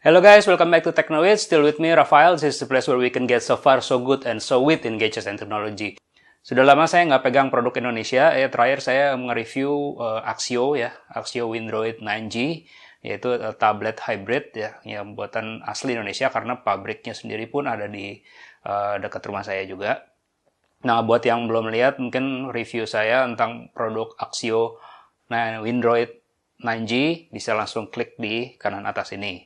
Hello guys, welcome back to Technowit. Still with me, Rafael. This is the place where we can get so far, so good, and so with in gadgets and technology. Sudah lama saya nggak pegang produk Indonesia. Terakhir saya nge-review Axio ya, Axio Windroid 9G, yaitu tablet hybrid ya, yang buatan asli Indonesia karena pabriknya sendiri pun ada di dekat rumah saya juga. Nah, buat yang belum lihat, mungkin review saya tentang produk Axio Windroid 9G bisa langsung klik di kanan atas ini.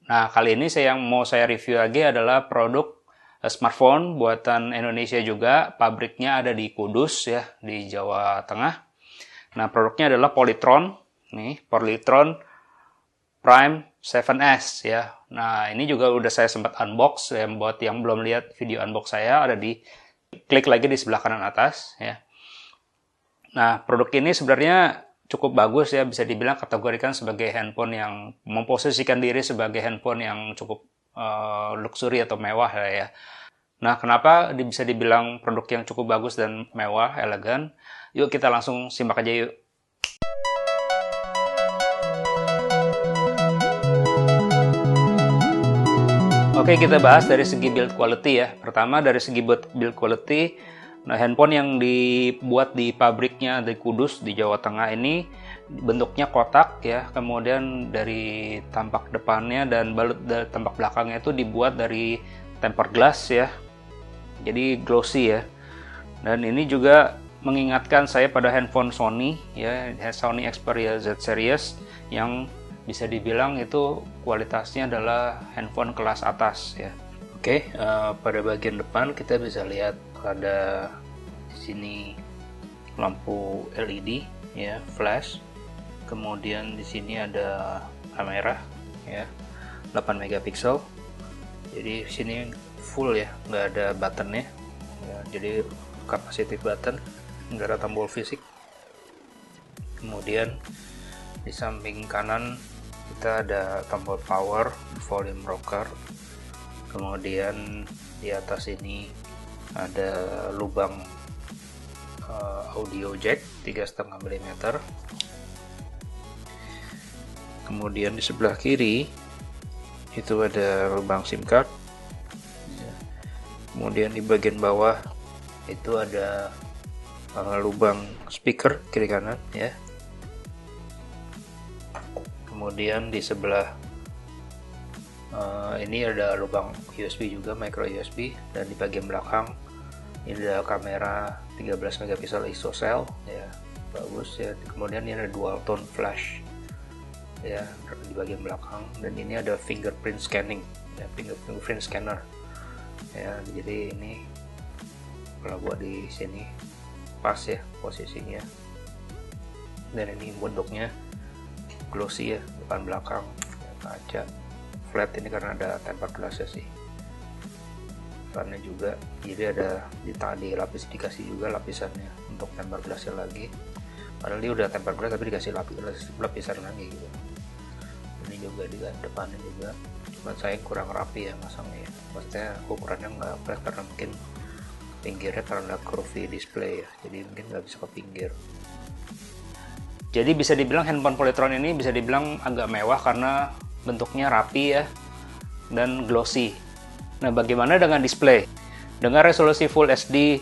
Nah, kali ini yang mau saya review lagi adalah produk smartphone buatan Indonesia juga. Pabriknya ada di Kudus ya, di Jawa Tengah. Nah, produknya adalah Polytron. Nih, Polytron Prime 7S ya. Nah, ini juga udah saya sempat unbox ya. Buat yang belum lihat video unbox saya, ada di klik lagi di sebelah kanan atas ya. Nah, produk ini sebenarnya cukup bagus ya, bisa dibilang kategorikan sebagai handphone yang memposisikan diri sebagai handphone yang cukup luxury atau mewah ya. Nah, kenapa bisa dibilang produk yang cukup bagus dan mewah, elegan? Yuk kita langsung simak aja yuk. Oke, kita bahas dari segi build quality ya. Pertama dari segi build quality. Nah, handphone yang dibuat di pabriknya di Kudus di Jawa Tengah ini bentuknya kotak ya, kemudian dari tampak depannya dan tampak belakangnya itu dibuat dari tempered glass ya, jadi glossy ya. Dan ini juga mengingatkan saya pada handphone Sony ya, Sony Xperia Z Series yang bisa dibilang itu kualitasnya adalah handphone kelas atas ya. Oke, pada bagian depan kita bisa lihat ada di sini lampu LED ya, flash. Kemudian di sini ada kamera ya, 8 megapiksel. Jadi di sini full ya, nggak ada buttonnya ya, jadi capacitive button, nggak ada tombol fisik. Kemudian di samping kanan kita ada tombol power, volume rocker. Kemudian di atas ini ada lubang audio jack 3,5 mm. Kemudian di sebelah kiri itu ada lubang SIM card. Kemudian di bagian bawah itu ada lubang speaker kiri kanan ya. Kemudian di sebelah ini ada lubang USB juga, micro USB, dan di bagian belakang ini ada kamera 13 megapiksel ISO-cell ya, bagus ya. Kemudian ini ada dual tone flash ya di bagian belakang, dan ini ada fingerprint scanning ya, fingerprint scanner ya. Jadi ini kalau buat di sini pas ya posisinya, dan ini bentuknya glossy ya, depan belakang ya, kaca flat ini karena ada tempered glass ya sih. Depannya juga jadi ada dilapis, dikasih juga lapisannya untuk tempered glassnya lagi. Padahal dia udah tempered glass tapi dikasih lapisan lagi gitu. Ini juga di depannya juga. Cuma saya kurang rapi ya masangnya ya. Maksudnya ukurannya nggak flat karena mungkin pinggirnya karena curvy display ya. Jadi mungkin nggak bisa ke pinggir. Jadi bisa dibilang handphone Polytron ini bisa dibilang agak mewah karena bentuknya rapi ya dan glossy. Nah, bagaimana dengan display? Dengan resolusi Full HD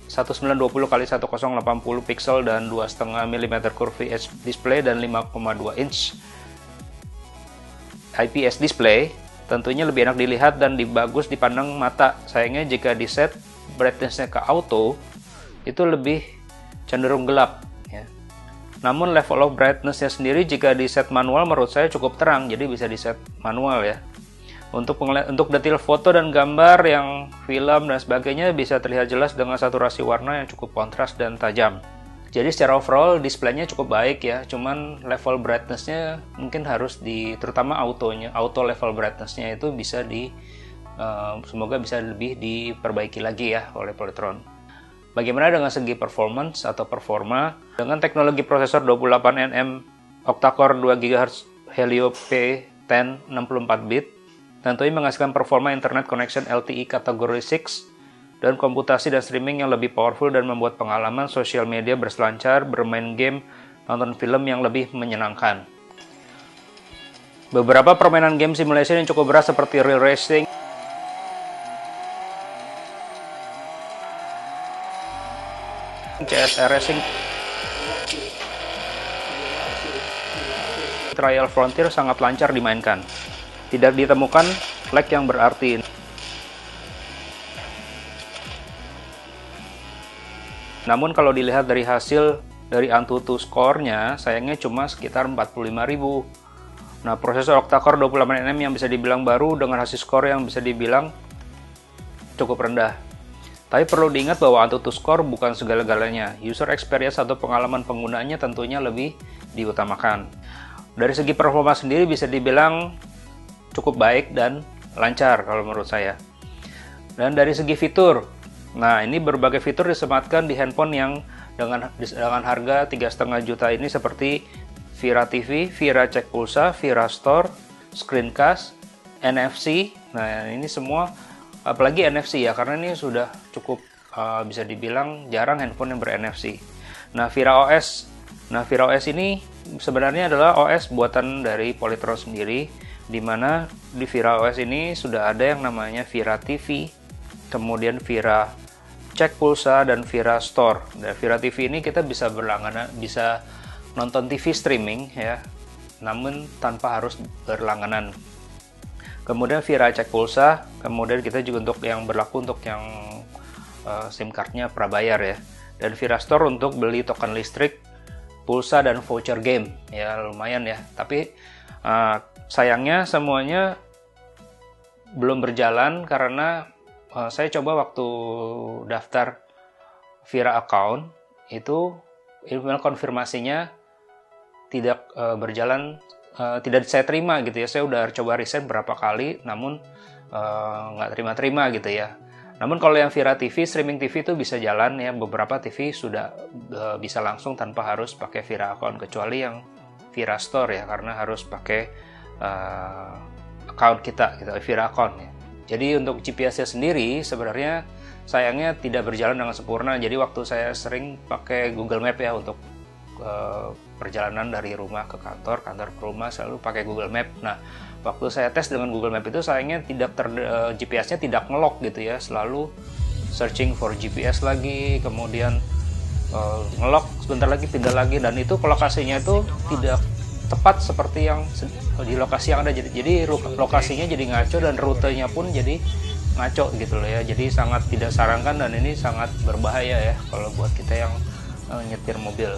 1920 x 1080 pixel dan 2,5 mm curvy display dan 5,2 inch IPS display, tentunya lebih enak dilihat dan bagus dipandang mata. Sayangnya jika di set brightness-nya ke auto itu lebih cenderung gelap ya. Namun level of brightness-nya sendiri jika di set manual menurut saya cukup terang, jadi bisa di set manual ya. Untuk detail foto dan gambar yang film dan sebagainya bisa terlihat jelas dengan saturasi warna yang cukup kontras dan tajam. Jadi secara overall displaynya cukup baik ya, cuman level brightness-nya mungkin harus terutama auto level brightness-nya itu bisa semoga bisa lebih diperbaiki lagi ya oleh Polytron. Bagaimana dengan segi performance atau performa? Dengan teknologi prosesor 28nm octa-core 2 GHz Helio P10 64 bit, tentunya menghasilkan performa internet connection LTE kategori 6 dan komputasi dan streaming yang lebih powerful dan membuat pengalaman sosial media berselancar, bermain game, nonton film yang lebih menyenangkan. Beberapa permainan game simulation yang cukup berat seperti Real Racing, CSR Racing, Trial Frontier sangat lancar dimainkan. Tidak ditemukan lag yang berarti. Namun kalau dilihat dari hasil dari Antutu skornya, sayangnya cuma sekitar 45.000. Nah, prosesor octa-core 28nm yang bisa dibilang baru dengan hasil skor yang bisa dibilang cukup rendah. Tapi perlu diingat bahwa Antutu score bukan segala-galanya. User experience atau pengalaman penggunanya tentunya lebih diutamakan. Dari segi performa sendiri bisa dibilang cukup baik dan lancar kalau menurut saya. Dan dari segi fitur, nah ini berbagai fitur disematkan di handphone yang dengan harga 3,5 juta ini seperti Vira TV, Vira Cek Pulsa, Vira Store, Screencast, NFC. Nah ini semua, apalagi NFC ya, karena ini sudah cukup bisa dibilang jarang handphone yang ber-NFC. Nah Vira OS ini sebenarnya adalah OS buatan dari Polytron sendiri, di mana di Vira OS ini sudah ada yang namanya Vira TV, kemudian Vira Cek Pulsa, dan Vira Store. Dan Vira TV ini kita bisa berlangganan, bisa nonton TV streaming ya, namun tanpa harus berlangganan. Kemudian Vira Cek Pulsa, kemudian kita juga untuk yang berlaku untuk yang SIM cardnya prabayar ya. Dan Vira Store untuk beli token listrik, pulsa, dan voucher game ya, lumayan ya. Tapi sayangnya semuanya belum berjalan karena saya coba waktu daftar Vira account itu email konfirmasinya tidak berjalan, tidak saya terima gitu ya. Saya udah coba resign berapa kali, namun nggak terima-terima gitu ya. Namun kalau yang Vira TV, streaming TV itu bisa jalan ya. Beberapa TV sudah bisa langsung tanpa harus pakai Vira account, kecuali yang Vira Store ya, karena harus pakai account kita gitu, Vira account ya. Jadi untuk GPS-nya sendiri sebenarnya sayangnya tidak berjalan dengan sempurna. Jadi waktu saya sering pakai Google Map ya untuk perjalanan dari rumah ke kantor, kantor ke rumah, selalu pakai Google Map. Nah, waktu saya tes dengan Google Map itu sayangnya tidak GPS-nya tidak nge-lock gitu ya, selalu searching for GPS lagi, kemudian nge-lock sebentar lagi, pindah lagi, dan itu lokasinya itu tidak tepat seperti yang di lokasi yang ada. Jadi lokasinya jadi ngaco dan rutenya pun jadi ngaco gitu loh ya. Jadi sangat tidak sarankan, dan ini sangat berbahaya ya kalau buat kita yang nyetir mobil.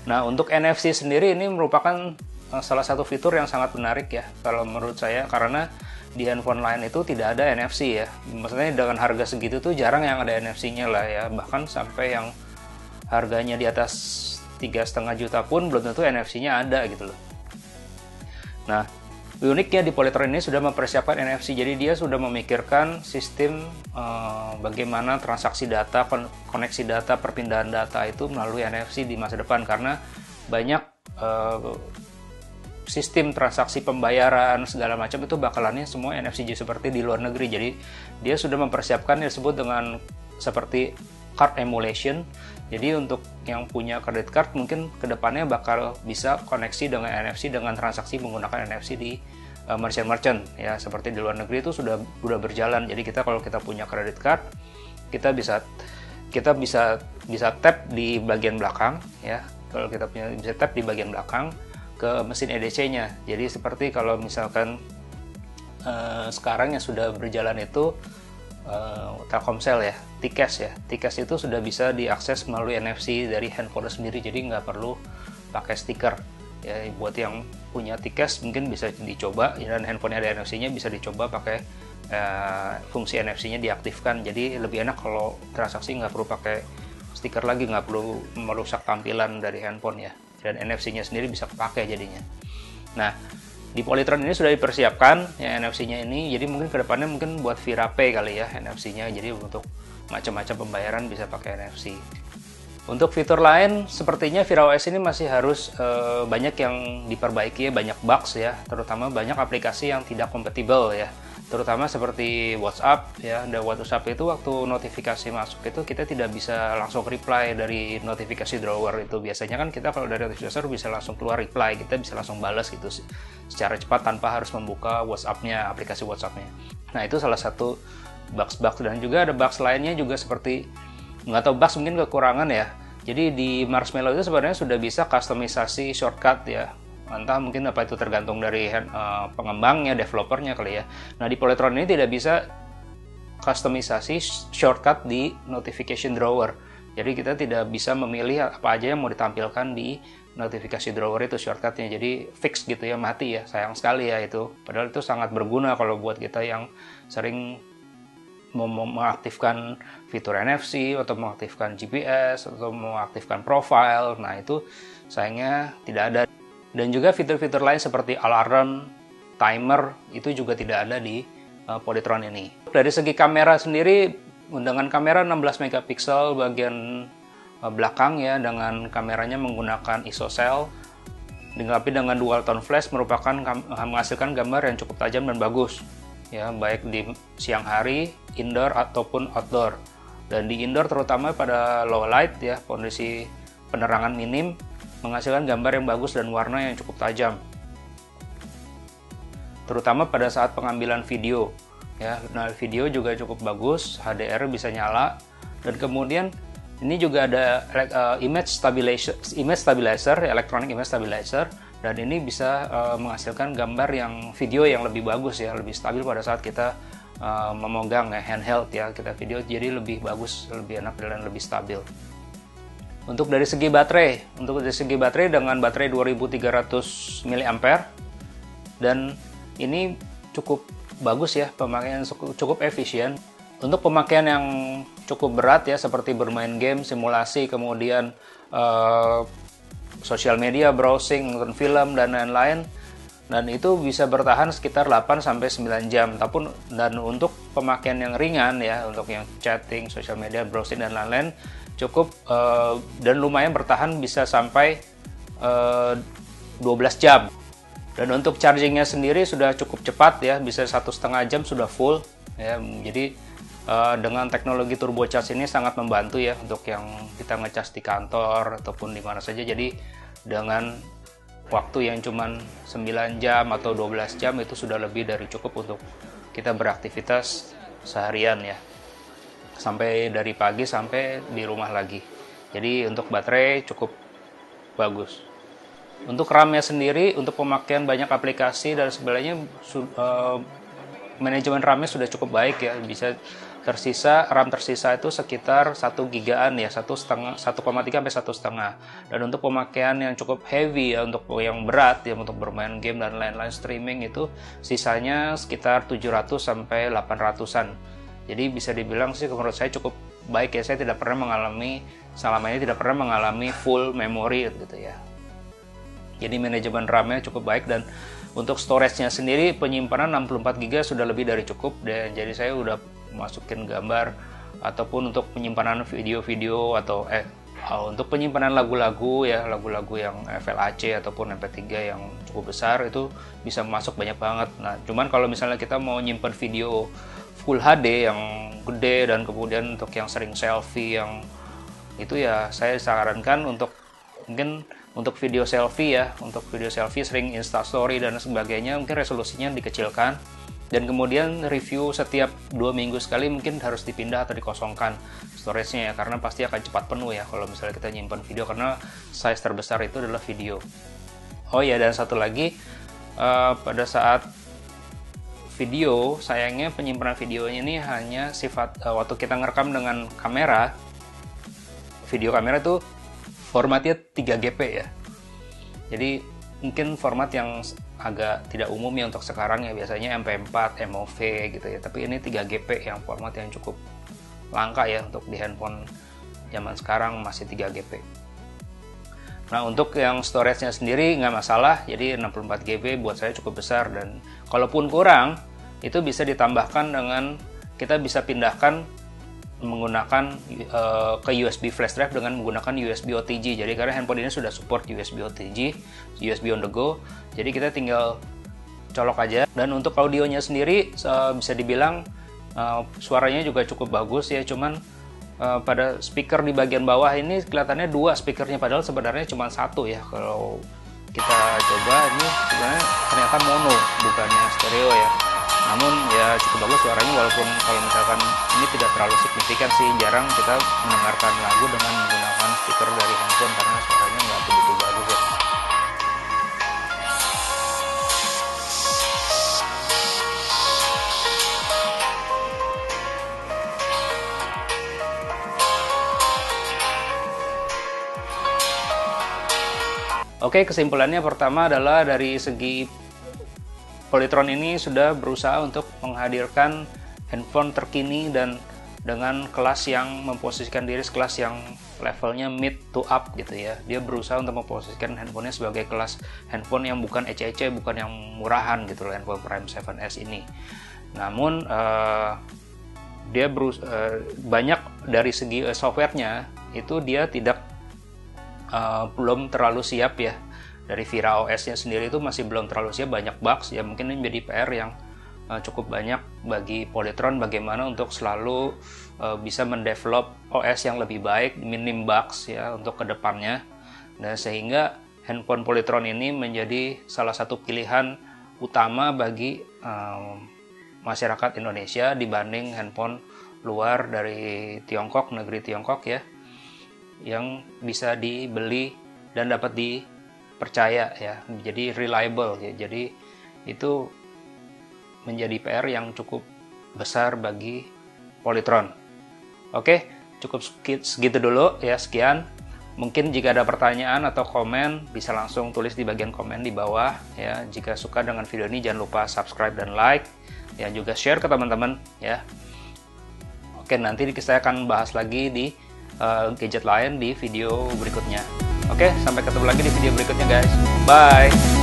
Nah, untuk NFC sendiri ini merupakan salah satu fitur yang sangat menarik ya kalau menurut saya, karena di handphone lain itu tidak ada NFC ya. Maksudnya dengan harga segitu tuh jarang yang ada NFC-nya lah ya. Bahkan sampai yang harganya di atas 3,5 juta pun belum tentu NFC-nya ada gitu loh. Nah, uniknya di Polytron ini sudah mempersiapkan NFC, jadi dia sudah memikirkan sistem bagaimana transaksi data, koneksi data, perpindahan data itu melalui NFC di masa depan, karena banyak sistem transaksi pembayaran segala macam itu bakalannya semua NFC seperti di luar negeri. Jadi dia sudah mempersiapkan yang disebut dengan seperti card emulation. Jadi untuk yang punya credit card mungkin kedepannya bakal bisa koneksi dengan NFC dengan transaksi menggunakan NFC di merchant ya, seperti di luar negeri itu sudah berjalan. Jadi kalau kita punya credit card, kita bisa tap di bagian belakang ya. Kalau kita bisa tap di bagian belakang ke mesin EDC-nya. Jadi seperti kalau misalkan sekarang yang sudah berjalan itu Telkomsel ya, T-Cash ya. T-Cash itu sudah bisa diakses melalui NFC dari handphone sendiri, jadi nggak perlu pakai stiker. Ya, buat yang punya T-Cash mungkin bisa dicoba, dan handphone ada NFC-nya bisa dicoba pakai fungsi NFC-nya diaktifkan. Jadi lebih enak kalau transaksi nggak perlu pakai stiker lagi, nggak perlu merusak tampilan dari handphone ya. Dan NFC-nya sendiri bisa pakai jadinya. Nah, di Polytron ini sudah dipersiapkan ya NFC-nya ini, jadi mungkin kedepannya mungkin buat Vira Pay kali ya NFC-nya, jadi untuk macam-macam pembayaran bisa pakai NFC. Untuk fitur lain, sepertinya Vira OS ini masih harus banyak yang diperbaiki ya, banyak bugs ya, terutama banyak aplikasi yang tidak kompatibel ya, terutama seperti WhatsApp ya. Dan WhatsApp itu waktu notifikasi masuk itu kita tidak bisa langsung reply dari notifikasi drawer itu. Biasanya kan kita kalau dari notifikasi drawer bisa langsung keluar reply, kita bisa langsung balas gitu secara cepat tanpa harus membuka WhatsApp-nya, aplikasi WhatsApp-nya. Nah, itu salah satu bugs. Dan juga ada bugs lainnya juga, seperti nggak tahu bugs, mungkin kekurangan ya. Jadi di Marshmallow itu sebenarnya sudah bisa kustomisasi shortcut ya. Entah mungkin apa itu tergantung dari pengembangnya, developernya kali ya. Nah, di Polytron ini tidak bisa kustomisasi shortcut di notification drawer. Jadi kita tidak bisa memilih apa aja yang mau ditampilkan di notifikasi drawer itu shortcutnya. Jadi fix gitu ya, mati ya. Sayang sekali ya itu. Padahal itu sangat berguna kalau buat kita yang sering mengaktifkan fitur NFC atau mengaktifkan GPS atau mengaktifkan profile. Nah, itu sayangnya tidak ada. Dan juga fitur-fitur lain seperti alarm, timer, itu juga tidak ada di Polytron ini. Dari segi kamera sendiri, dengan kamera 16 megapiksel bagian belakang ya, dengan kameranya menggunakan ISOCELL, dilengkapi dengan dual tone flash, merupakan menghasilkan gambar yang cukup tajam dan bagus. Ya, baik di siang hari, indoor ataupun outdoor. Dan di indoor terutama pada low light ya, kondisi penerangan minim, menghasilkan gambar yang bagus dan warna yang cukup tajam. Terutama pada saat pengambilan video ya. Nah, video juga cukup bagus, HDR bisa nyala, dan kemudian ini juga ada image stabilizer, electronic image stabilizer, dan ini bisa menghasilkan gambar yang video yang lebih bagus ya, lebih stabil pada saat kita memegang ya, handheld ya, kita video, jadi lebih bagus, lebih enak dan lebih stabil. Untuk dari segi baterai, dengan baterai 2300 mAh, dan ini cukup bagus ya, pemakaian cukup efisien. Untuk pemakaian yang cukup berat ya, seperti bermain game, simulasi, kemudian sosial media, browsing, nonton film, dan lain-lain, dan itu bisa bertahan sekitar 8-9 jam. Dan untuk pemakaian yang ringan ya, untuk yang chatting, sosial media, browsing, dan lain-lain, cukup dan lumayan bertahan, bisa sampai 12 jam. Dan untuk chargingnya sendiri sudah cukup cepat ya, bisa 1,5 jam sudah full ya. Jadi dengan teknologi turbo charge ini sangat membantu ya untuk yang kita ngecas di kantor ataupun di mana saja. Jadi dengan waktu yang cuman 9 jam atau 12 jam itu sudah lebih dari cukup untuk kita beraktivitas seharian ya, sampai dari pagi sampai di rumah lagi. Jadi untuk baterai cukup bagus. Untuk RAM-nya sendiri, untuk pemakaian banyak aplikasi dan sebagainya, manajemen RAM-nya sudah cukup baik ya. Bisa RAM tersisa itu sekitar 1 gigaan ya, 1,3 sampai 1,5. Dan untuk pemakaian yang cukup heavy ya, untuk yang berat ya, untuk bermain game dan lain-lain, streaming, itu sisanya sekitar 700 sampai 800-an. Jadi bisa dibilang sih menurut saya cukup baik ya. Saya tidak pernah mengalami full memory gitu ya. Jadi manajemen RAM-nya cukup baik, dan untuk storage-nya sendiri penyimpanan 64 GB sudah lebih dari cukup. Dan jadi saya udah masukin gambar ataupun untuk penyimpanan video-video atau untuk penyimpanan lagu-lagu ya, lagu-lagu yang FLAC ataupun MP3 yang cukup besar, itu bisa masuk banyak banget. Nah, cuman kalau misalnya kita mau nyimpan video Full HD yang gede, dan kemudian untuk yang sering selfie yang itu ya, saya sarankan mungkin untuk video selfie ya, untuk video selfie sering Instastory dan sebagainya, mungkin resolusinya dikecilkan, dan kemudian review setiap 2 minggu sekali mungkin harus dipindah atau dikosongkan storage-nya ya, karena pasti akan cepat penuh ya kalau misalnya kita nyimpan video, karena size terbesar itu adalah video. Oh ya, dan satu lagi, pada saat video, sayangnya penyimpanan videonya ini hanya sifat waktu kita ngerekam dengan kamera, video kamera itu formatnya 3GP ya. Jadi mungkin format yang agak tidak umum ya untuk sekarang ya, biasanya MP4, MOV gitu ya. Tapi ini 3GP yang format yang cukup langka ya untuk di handphone zaman sekarang, masih 3GP. Nah, untuk yang storage-nya sendiri nggak masalah, jadi 64GB buat saya cukup besar, dan kalaupun kurang itu bisa ditambahkan dengan kita bisa pindahkan menggunakan ke USB flash drive dengan menggunakan USB OTG. Jadi karena handphone ini sudah support USB OTG, USB on the go, jadi kita tinggal colok aja. Dan untuk audionya sendiri bisa dibilang suaranya juga cukup bagus ya, cuman pada speaker di bagian bawah ini kelihatannya 2 speakernya, padahal sebenarnya cuma 1 ya. Kalau kita coba ini sebenarnya ternyata mono, bukannya stereo ya. Namun ya cukup bagus suaranya, walaupun kalau misalkan ini tidak terlalu signifikan sih, jarang kita mendengarkan lagu dengan menggunakan speaker dari handphone karena suaranya nggak begitu bagus ya. Oke, kesimpulannya pertama adalah dari segi Polytron ini sudah berusaha untuk menghadirkan handphone terkini dan dengan kelas yang memposisikan diri kelas yang levelnya mid to up gitu ya. Dia berusaha untuk memposisikan handphonenya sebagai kelas handphone yang bukan ece-ece, bukan yang murahan gitu loh, handphone Prime 7S ini. Namun dia banyak dari segi softwarenya itu dia tidak belum terlalu siap ya. Dari Vira OS-nya sendiri itu masih belum terlalu siap, banyak bugs ya. Mungkin ini menjadi PR yang cukup banyak bagi Polytron, bagaimana untuk selalu bisa mendevelop OS yang lebih baik, minim bugs ya untuk kedepannya. Nah, sehingga handphone Polytron ini menjadi salah satu pilihan utama bagi masyarakat Indonesia dibanding handphone luar dari Tiongkok, negeri Tiongkok ya, yang bisa dibeli dan dapat dipercaya ya, jadi reliable ya. Jadi itu menjadi PR yang cukup besar bagi Polytron. Oke, cukup segitu dulu ya, sekian. Mungkin jika ada pertanyaan atau komen bisa langsung tulis di bagian komen di bawah ya. Jika suka dengan video ini jangan lupa subscribe dan like ya, juga share ke teman-teman ya. Oke, nanti saya akan bahas lagi di gadget lain di video berikutnya. Oke, sampai ketemu lagi di video berikutnya guys. Bye.